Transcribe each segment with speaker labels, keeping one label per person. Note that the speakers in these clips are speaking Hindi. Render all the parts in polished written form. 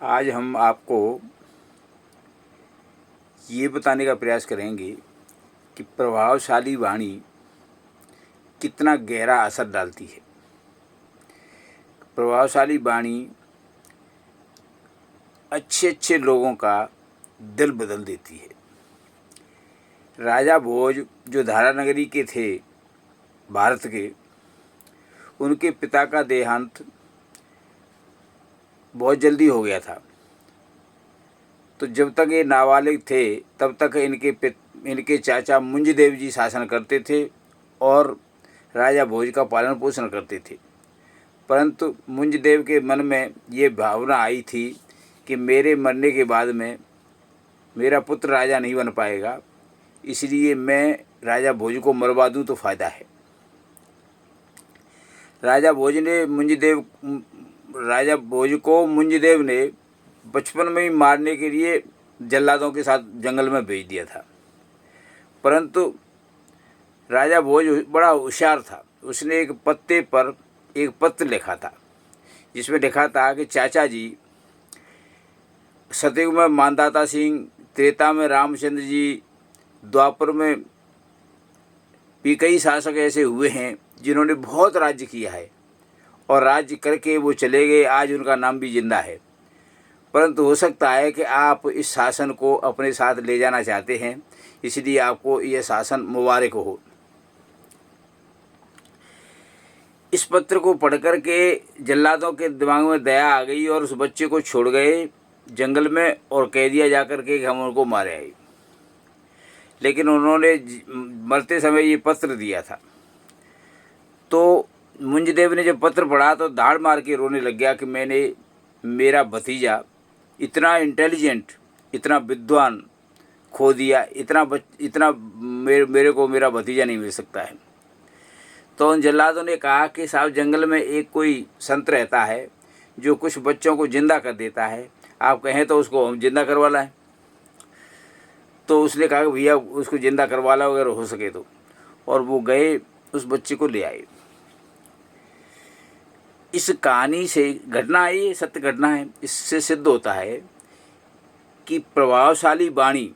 Speaker 1: आज हम आपको ये बताने का प्रयास करेंगे कि प्रभावशाली वाणी कितना गहरा असर डालती है। प्रभावशाली वाणी अच्छे अच्छे लोगों का दिल बदल देती है। राजा भोज जो धारानगरी के थे भारत के, उनके पिता का देहांत बहुत जल्दी हो गया था। तो जब तक ये नाबालिग थे तब तक इनके चाचा मुंजदेव जी शासन करते थे और राजा भोज का पालन पोषण करते थे। परंतु मुंजदेव के मन में ये भावना आई थी कि मेरे मरने के बाद में मेरा पुत्र राजा नहीं बन पाएगा, इसलिए मैं राजा भोज को मरवा दूं तो फ़ायदा है। राजा भोज को मुंजदेव ने बचपन में ही मारने के लिए जल्लादों के साथ जंगल में भेज दिया था। परंतु राजा भोज बड़ा होशियार था। उसने एक पत्ते पर एक पत्र लिखा था जिसमें लिखा था कि चाचा जी, सतयुग में मानदाता सिंह, त्रेता में रामचंद्र जी, द्वापर में भी कई शासक ऐसे हुए हैं जिन्होंने बहुत राज्य किया है और राज्य करके वो चले गए। आज उनका नाम भी जिंदा है। परंतु हो सकता है कि आप इस शासन को अपने साथ ले जाना चाहते हैं, इसलिए आपको यह शासन मुबारक हो। इस पत्र को पढ़कर के जल्लादों के दिमाग में दया आ गई और उस बच्चे को छोड़ गए जंगल में और कह दिया जाकर के कि हम उनको मारे आए। लेकिन उन्होंने मरते समय ये पत्र दिया था। तो मुंजदेव ने जब पत्र पढ़ा तो दाढ़ मार के रोने लग गया कि मेरा भतीजा इतना इंटेलिजेंट, इतना विद्वान खो दिया, मेरे को मेरा भतीजा नहीं मिल सकता है। तो उन जल्लादों ने कहा कि साहब, जंगल में एक कोई संत रहता है जो कुछ बच्चों को जिंदा कर देता है, आप कहें तो उसको हम जिंदा करवा लाएं। तो उसने कहा कि भैया उसको जिंदा करवा ला अगर हो सके तो। और वो गए, उस बच्चे को ले आए। इस कहानी से घटना आई, सत्य घटना है। इससे सिद्ध होता है कि प्रभावशाली वाणी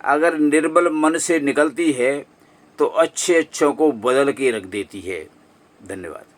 Speaker 1: अगर निर्बल मन से निकलती है तो अच्छे अच्छों को बदल के रख देती है। धन्यवाद।